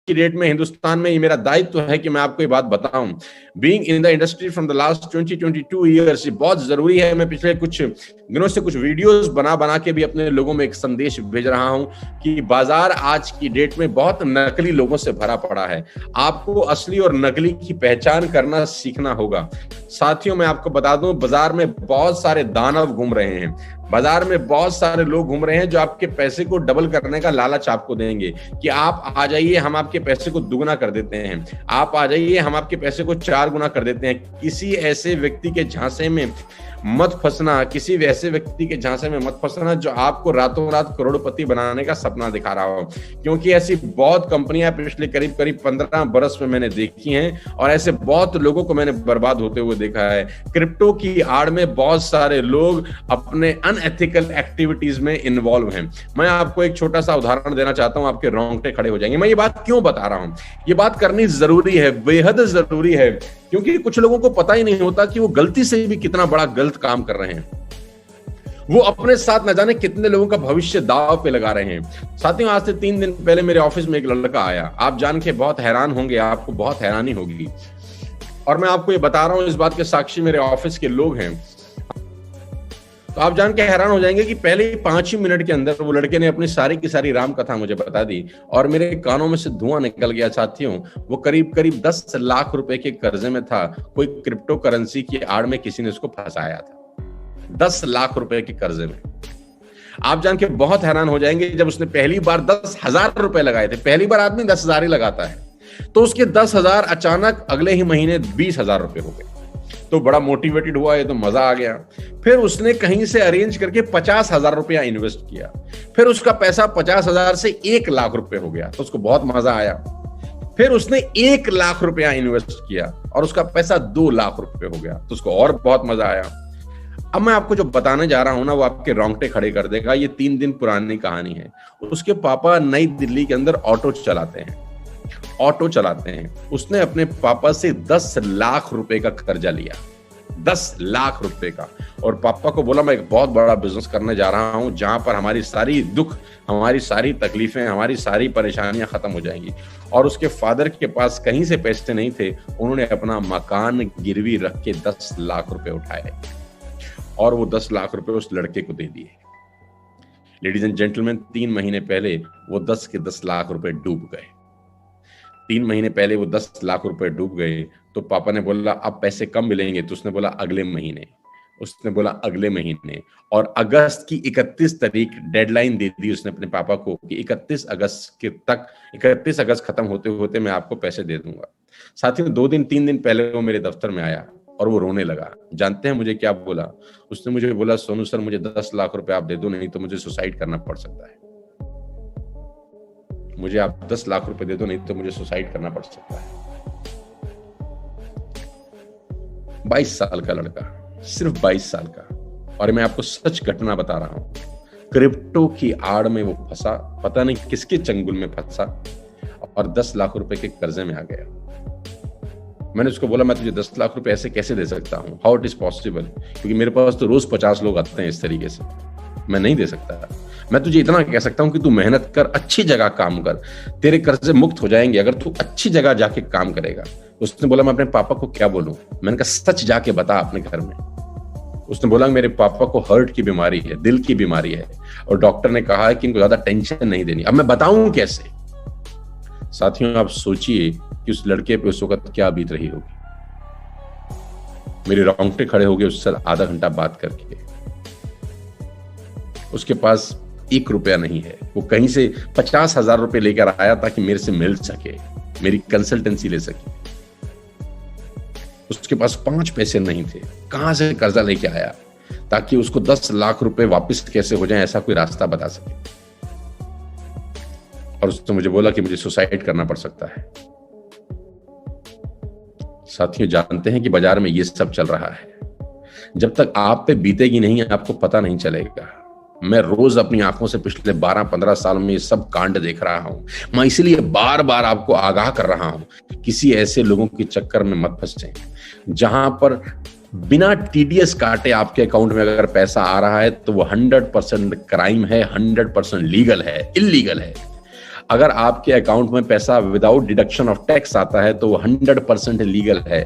की डेट में हिंदुस्तान में ये मेरा दायित्व है कि मैं आपको ये बात बताऊं। Being in the industry from the last 20-22 years, ये बहुत जरूरी है। मैं पिछले कुछ दिनों से कुछ वीडियोस बना के भी अपने लोगों में एक संदेश भेज रहा हूं कि बाजार आज की डेट में बहुत नकली लोगों से भरा पड़ा है। आपको असली और नकली की पहचान करना सीखना होगा। साथियों, मैं आपको बता दूं, बाजार में बहुत सारे दानव घूम रहे हैं। बाजार में बहुत सारे लोग घूम रहे हैं जो आपके पैसे को डबल करने का लालच आपको देंगे कि आप आ जाइए, हम आपके पैसे को दुगना कर देते हैं, आप आ जाइए, हम आपके पैसे को 4 गुना कर देते हैं। किसी ऐसे व्यक्ति के झांसे में मत फंसना, किसी ऐसे व्यक्ति के झांसे में मत फंसना जो आपको रातों रात करोड़पति बनाने का सपना दिखा रहा हो, क्योंकि ऐसी बहुत कंपनियां पिछले करीब 15 बरस में मैंने देखी हैं और ऐसे बहुत लोगों को मैंने बर्बाद होते हुए देखा है। क्रिप्टो की आड़ में बहुत सारे लोग अपने अनएथिकल एक्टिविटीज में इन्वॉल्व हैं। मैं आपको एक छोटा सा उदाहरण देना चाहता हूं, आपके रोंगटे खड़े हो जाएंगे। मैं ये बात क्यों बता रहा हूं? ये बात करनी जरूरी है, बेहद जरूरी है, क्योंकि कुछ लोगों को पता ही नहीं होता कि वो गलती से भी कितना बड़ा गलत काम कर रहे हैं। वो अपने साथ न जाने कितने लोगों का भविष्य दांव पे लगा रहे हैं। साथियों, आज से 3 दिन पहले मेरे ऑफिस में एक लड़का आया। आप जान के बहुत हैरान होंगे, आपको बहुत हैरानी होगी, और मैं आपको ये बता रहा हूं, इस बात के साक्षी मेरे ऑफिस के लोग हैं। तो आप जान के हैरान हो जाएंगे कि पहले ही 5 ही मिनट के अंदर वो लड़के ने अपनी सारी की सारी राम कथा मुझे बता दी और मेरे कानों में से धुआं निकल गया। साथियों, वो करीब 10 लाख रुपए के कर्जे में था। कोई क्रिप्टो करेंसी की आड़ में किसी ने उसको फंसाया था 10 लाख रुपए के कर्जे में। आप जान के बहुत हैरान हो जाएंगे, जब उसने पहली बार 10,000 रुपए लगाए थे, पहली बार आदमी 10,000 ही लगाता है, तो उसके 10,000 अचानक अगले ही महीने 20,000 रुपए हो गए। तो बड़ा मोटिवेटेड हुआ, ये तो मजा आ गया। फिर उसने कहीं से अरेंज करके 50,000 रुपया इन्वेस्ट किया। फिर उसका पैसा 50,000 से 1 लाख रुपए हो गया, तो उसको बहुत मजा आया। फिर उसने 1 लाख रुपया इन्वेस्ट किया और उसका पैसा 2 लाख रुपए हो गया, तो उसको और बहुत मजा आया। अब मैं आपको जो बताने जा रहा हूं ना, वो आपके रोंगटे खड़े कर देगा। ये 3 दिन पुरानी कहानी है। उसके पापा नई दिल्ली के अंदर ऑटो चलाते हैं। उसने अपने पापा से 10 लाख रुपए का कर्जा लिया, 10 लाख रुपए का, और पापा को बोला मैं एक बहुत बड़ा बिजनेस करने जा रहा हूं जहां पर हमारी सारी दुख, हमारी सारी तकलीफें, हमारी सारी परेशानियां खत्म हो जाएंगी। और उसके फादर के पास कहीं से पैसे नहीं थे। उन्होंने अपना मकान गिरवी रख के 10 लाख रुपए उठाए और वो 10 लाख रुपए उस लड़के को दे दिए। लेडीज एंड जेंटलमैन, 3 महीने पहले वो 10 के 10 लाख रुपए डूब गए। 3 महीने पहले वो 10 लाख रुपए डूब गए। तो पापा ने बोला अब पैसे कब मिलेंगे? तो उसने बोला अगले महीने। और अगस्त की 31 तारीख डेडलाइन दे दी उसने अपने पापा को कि 31 अगस्त खत्म होते होते मैं आपको पैसे दे दूंगा। साथियों, 2-3 दिन पहले वो मेरे दफ्तर में आया और वो रोने लगा। जानते हैं मुझे क्या बोला? उसने मुझे बोला, सोनू सर, मुझे 10 लाख रुपए आप दे दो, नहीं तो मुझे सुसाइड करना पड़ सकता है। मुझे आप 10 लाख रुपए दे दो, नहीं तो मुझे सुसाइड करना पड़ सकता है। 22 साल का लड़का, सिर्फ 22 साल का, और मैं आपको सच घटना बता रहा हूं। क्रिप्टो की आड़ में वो फंसा, पता नहीं किसके चंगुल में फंसा, और 10 लाख रुपए के कर्जे में आ गया। मैंने उसको बोला, मैं तुझे 10 लाख रुपए ऐसे कैसे दे सकता हूं? How it is possible? क्योंकि मेरे पास तो रोज 50 लोग आते हैं इस तरीके से, मैं नहीं दे सकता। मैं तुझे इतना कह सकता हूं कि तू मेहनत कर, अच्छी जगह काम कर, तेरे कर्जे मुक्त हो जाएंगे अगर तू अच्छी जगह जाके काम करेगा। उसने बोला, मैं अपने पापा को क्या बोलूं? मैंने कहा, सच जाके बता अपने घर में। उसने बोला, मेरे पापा को हार्ट की बीमारी है, दिल की बीमारी है, और डॉक्टर ने कहा है कि इनको ज्यादा टेंशन नहीं देनी। अब मैं बताऊं कैसे? साथियों, आप सोचिए कि उस लड़के पे उस वक्त क्या बीत रही होगी। मेरे रोंगटे खड़े हो गए उससे आधा घंटा बात करके। उसके पास 1 रुपया नहीं है। वो कहीं से 50,000 रुपए लेकर आया ताकि मेरे से मिल सके, मेरी कंसल्टेंसी ले सके। उसके पास 5 पैसे नहीं थे। कहां से कर्जा लेके आया ताकि उसको 10 लाख रुपए वापस कैसे हो जाए, ऐसा कोई रास्ता बता सके। और उसने मुझे बोला कि मुझे सुसाइड करना पड़ सकता है। साथियों, जानते हैं कि बाजार में ये सब चल रहा है। जब तक आप पे बीतेगी नहीं, आपको पता नहीं चलेगा। मैं रोज अपनी आंखों से पिछले 12-15 साल में ये सब कांड देख रहा हूं। मैं इसलिए बार बार आपको आगाह कर रहा हूं, किसी ऐसे लोगों के चक्कर में मत फंसे जहां पर बिना टीडीएस काटे आपके अकाउंट में अगर पैसा आ रहा है तो वो 100% क्राइम है, 100% लीगल है, इलीगल है। अगर आपके अकाउंट में पैसा विदाउट डिडक्शन ऑफ टैक्स आता है तो वो 100% लीगल है।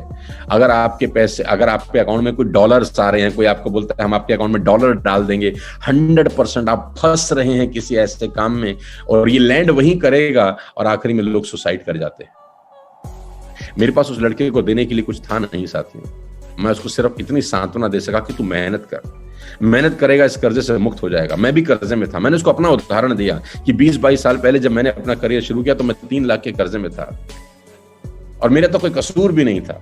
अगर आपके अकाउंट में कोई डॉलर्स आ रहे हैं, कोई आपको बोलता है हम आपके अकाउंट में डॉलर डाल देंगे, 100% आप फंस रहे हैं किसी ऐसे काम में, और ये लैंड वहीं करेगा और आखिरी में लोग सुसाइड कर जाते हैं। मेरे पास उस लड़के को देने के लिए कुछ था नहीं साथियों, मैं उसको सिर्फ इतनी सांत्वना दे सका कि तू मेहनत कर, मेहनत करेगा इस कर्जे से मुक्त हो जाएगा। मैं भी कर्जे में था, मैंने उसको अपना उदाहरण दिया कि 20-22 साल पहले जब मैंने अपना करियर शुरू किया तो मैं 3 लाख के कर्जे में था और मेरा तो कोई कसूर भी नहीं था।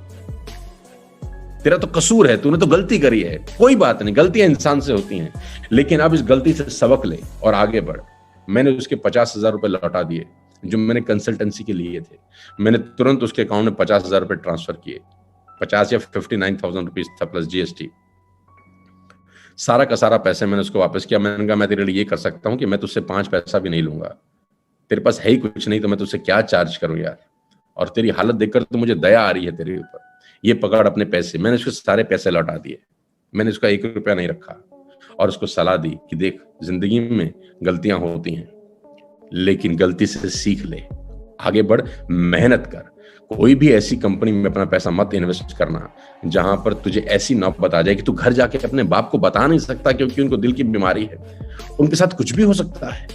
तेरा तो कसूर है, तूने तो गलती करी है, कोई बात नहीं, गलतियां इंसान से होती हैं, लेकिन अब इस गलती से सबक ले और आगे बढ़। मैंने उसके 50,000 रुपए लौटा दिए जो मैंने कंसल्टेंसी के लिए थे। मैंने तुरंत उसके अकाउंट में 50,000 रुपए ट्रांसफर किए, 50 या 59,000 रुपीज था प्लस जीएसटी। सारा का सारा पैसे मैंने उसको वापस किया। मैंने कहा मैं तेरे लिए ये कर सकता हूं कि मैं तुझसे 5 पैसा भी नहीं लूंगा, तेरे पास है ही कुछ नहीं तो मैं तुझसे क्या चार्ज करूं यार, और तेरी हालत देखकर तो मुझे दया आ रही है तेरे ऊपर, ये पकड़ अपने पैसे। मैंने उसको सारे पैसे लौटा दिए, मैंने उसका 1 रुपया नहीं रखा और उसको सलाह दी कि देख जिंदगी में गलतियां होती हैं लेकिन गलती से सीख ले, आगे बढ़, मेहनत कर। कोई भी ऐसी कंपनी में अपना पैसा मत इन्वेस्ट करना जहां पर तुझे ऐसी नौबत आ जाए कि तू घर जाके अपने बाप को बता नहीं सकता क्योंकि उनको दिल की बीमारी है। उनके साथ कुछ भी हो सकता है।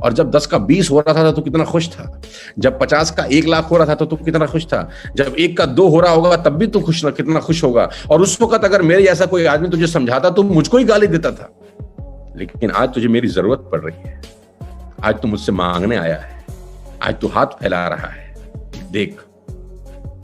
और जब 10 का 20 हो रहा था तो कितना खुश था, जब 50 का 1 लाख हो रहा था तो तू कितना खुश था, जब 1 का 2 हो रहा होगा तब भी तू कितना खुश होगा। और उस वक्त अगर मेरे जैसा कोई आदमी तुझे समझाता तो मुझको ही गाली देता था, लेकिन आज तुझे मेरी जरूरत पड़ रही है, आज तू मुझसे मांगने आया है, आज तू हाथ फैला रहा है, देख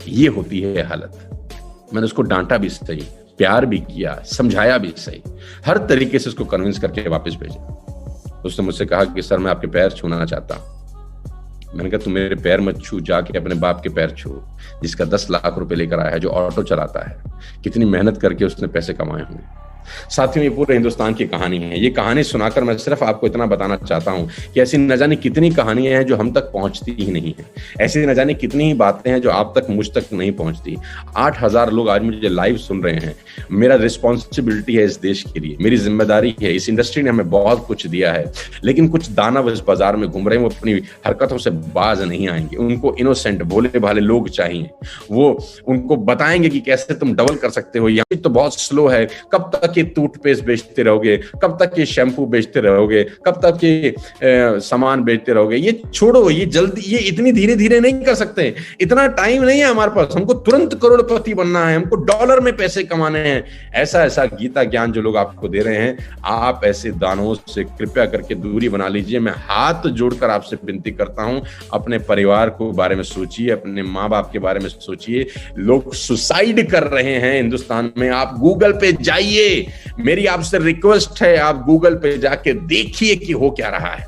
ये होती है हालत। मैंने उसको डांटा भी सही, प्यार भी किया, समझाया भी सही, हर तरीके से उसको कन्विंस करके वापस भेजा। उसने मुझसे कहा कि सर मैं आपके पैर छूना चाहता हूं। मैंने कहा तू मेरे पैर मत छू, जाके अपने बाप के पैर छू जिसका 10 लाख रुपए लेकर आया है, जो ऑटो चलाता है, कितनी मेहनत करके उसने पैसे कमाए होंगे। साथियों ये पूरे हिंदुस्तान की कहानी है। ये कहानी सुनाकर मैं सिर्फ आपको इतना बताना चाहता हूं कि ऐसी न जाने कितनी कहानियां हैं जो हम तक पहुंचती ही नहीं है, ऐसी न जाने कितनी ही बातें हैं जो आप तक, मुझ तक नहीं पहुंचती। 8,000 लोग आज मुझे लाइव सुन रहे हैं। मेरा रिस्पॉन्सिबिलिटी है इस देश के लिए, मेरी जिम्मेदारी है। इस इंडस्ट्री ने हमें बहुत कुछ दिया है, लेकिन कुछ दानव इस बाजार में घूम रहे हैं, वो अपनी हरकतों से बाज नहीं आएंगे। उनको इनोसेंट भोले भाले लोग चाहिए, वो उनको बताएंगे कि कैसे तुम डबल कर सकते हो। यहाँ तो बहुत स्लो है, कब तक ये टूथपेस्ट बेचते रहोगे, कब तक ये शैम्पू बेचते रहोगे, कब तक ये सामान बेचते रहोगे। ये छोड़ो, ये जल्दी, ये इतनी धीरे धीरे नहीं कर सकते, इतना टाइम नहीं है हमारे पास। हमको तुरंत करोड़पति बनना है, हमको डॉलर में पैसे कमाने हैं। ऐसा ऐसा गीता ज्ञान जो लोग आपको दे रहे हैं, आप ऐसे दानों से कृपया करके दूरी बना लीजिए। मैं हाथ जोड़कर आपसे विनती करता हूं, अपने परिवार को बारे में सोचिए, अपने माँ बाप के बारे में सोचिए। लोग सुसाइड कर रहे हैं हिंदुस्तान में। आप गूगल पे जाइए, मेरी आपसे रिक्वेस्ट है, आप गूगल पे जाके देखिए कि हो क्या रहा है।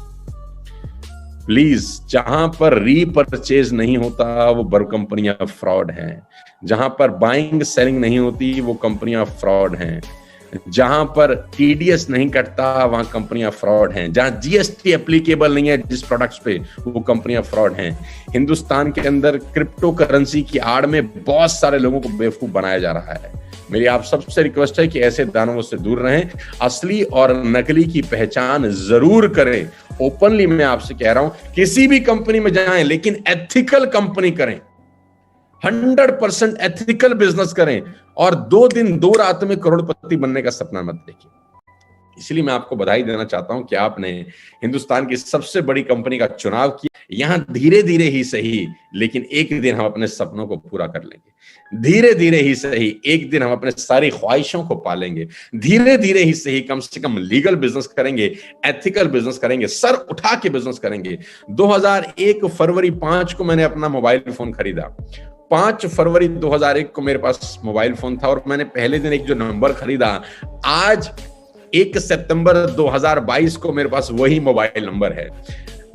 प्लीज, जहां पर रीपरचेज नहीं होता वो बड़ कंपनियां फ्रॉड हैं, जहां पर बाइंग सेलिंग नहीं होती वो कंपनियां फ्रॉड हैं, जहां पर टीडीएस नहीं कटता वहां कंपनियां फ्रॉड हैं, जहां जीएसटी एप्लीकेबल नहीं है जिस प्रोडक्ट्स पे वो कंपनियां फ्रॉड हैं। हिंदुस्तान के अंदर क्रिप्टो करेंसी की आड़ में बहुत सारे लोगों को बेवकूफ बनाया जा रहा है। मेरी आप सबसे रिक्वेस्ट है कि ऐसे दानवों से दूर रहें, असली और नकली की पहचान जरूर करें। ओपनली मैं आपसे कह रहा हूं, किसी भी कंपनी में जाएं लेकिन एथिकल कंपनी करें, 100% एथिकल बिजनेस करें, और 2 दिन 2 रात में करोड़पति बनने का सपना मत देखिए। इसलिए मैं आपको बधाई देना चाहता हूं कि आपने हिंदुस्तान की सबसे बड़ी कंपनी का चुनाव किया। यहां धीरे धीरे ही सही, लेकिन एक दिन हम अपने सपनों को पूरा कर लेंगे। धीरे धीरे ही सही, एक दिन हम अपने सारी ख्वाहिशों को पालेंगे। धीरे धीरे ही सही, कम से कम लीगल बिजनेस करेंगे, एथिकल बिजनेस करेंगे, सर उठा के बिजनेस करेंगे। 2001 फरवरी 5 को मैंने अपना मोबाइल फोन खरीदा। 5 फरवरी 2001 को मेरे पास मोबाइल फोन था और मैंने पहले दिन एक जो नंबर खरीदा, आज 1 सितंबर 2022 को मेरे पास वही मोबाइल नंबर है।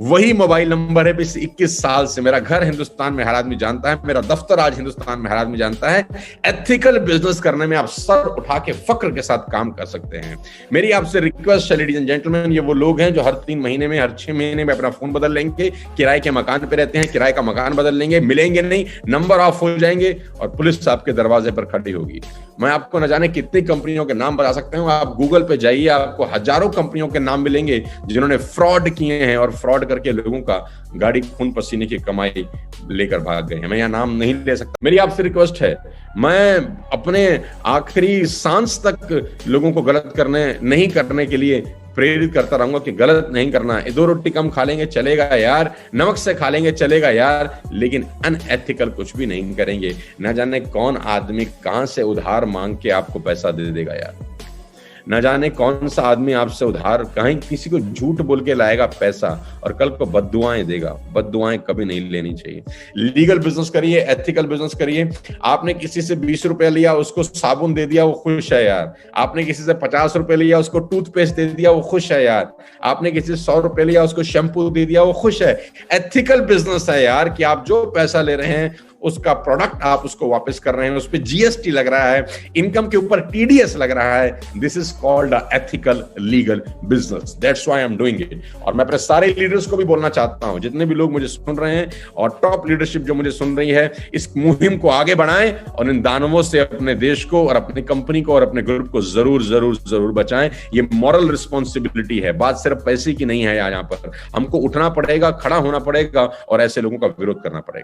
वही मोबाइल नंबर है। पिछले 21 साल से मेरा घर हिंदुस्तान में हर आदमी जानता है, मेरा दफ्तर आज हिंदुस्तान में हर आदमी जानता है। एथिकल बिजनेस करने में आप सर उठा के फक्र के साथ काम कर सकते हैं। मेरी आपसे रिक्वेस्ट है लेडीज एंड जेंटलमैन, ये वो लोग हैं जो हर 3 महीने में, हर 6 महीने में अपना फोन बदल लेंगे, किराए के मकान पे रहते हैं, किराए का मकान बदल लेंगे, मिलेंगे नहीं, नंबर ऑफ हो जाएंगे और पुलिस आपके दरवाजे पर खड़ी होगी। मैं आपको न जाने कितनी कंपनियों के नाम बता सकता हूं। आप गूगल पे जाइए, आपको हजारों कंपनियों के नाम मिलेंगे जिन्होंने फ्रॉड किए हैं और फ्रॉड फ्रॉड करके लोगों का गाड़ी खून पसीने की कमाई लेकर भाग गए हैं। मैं यहाँ नाम नहीं ले सकता। मेरी आपसे रिक्वेस्ट है, मैं अपने आखिरी सांस तक लोगों को गलत नहीं करने के लिए प्रेरित करता रहूंगा कि गलत नहीं करना है। 2 रोटी कम खा लेंगे चलेगा यार, नमक से खा लेंगे चलेगा यार, लेकिन अनएथिकल कुछ भी नहीं करेंगे। न जाने कौन आदमी कहां से उधार मांग के आपको पैसा दे देगा यार, न जाने कौन सा आदमी आपसे उधार कहीं किसी को झूठ बोल के लाएगा पैसा और कल को बद्दुआएं देगा। बद्दुआएं कभी नहीं लेनी चाहिए। लीगल बिजनेस करिए, एथिकल बिजनेस करिए। आपने किसी से 20 रुपए लिया, उसको साबुन दे दिया, वो खुश है यार। आपने किसी से 50 रुपए लिया, उसको टूथपेस्ट दे दिया, वो खुश है यार। आपने किसी से 100 रुपए लिया, उसको शैम्पू दे दिया, वो खुश है। एथिकल बिजनेस है यार कि आप जो पैसा ले रहे हैं उसका प्रोडक्ट आप उसको वापस कर रहे हैं, उस पे जीएसटी लग रहा है, इनकम के ऊपर टीडीएस लग रहा है। This is called a ethical legal business. That's why I am doing it. और मैं अपने सारे लीडर्स को भी बोलना चाहता हूं, जितने भी लोग मुझे सुन रहे हैं और टॉप लीडरशिप जो मुझे सुन रही है, इस मुहिम को आगे बढ़ाएं और इन दानवों से अपने देश को और अपनी कंपनी को और अपने ग्रुप को जरूर जरूर जरूर बचाएं। ये मॉरल रिस्पॉन्सिबिलिटी है, बात सिर्फ पैसे की नहीं है। यहाँ पर हमको उठना पड़ेगा, खड़ा होना पड़ेगा और ऐसे लोगों का विरोध करना पड़ेगा।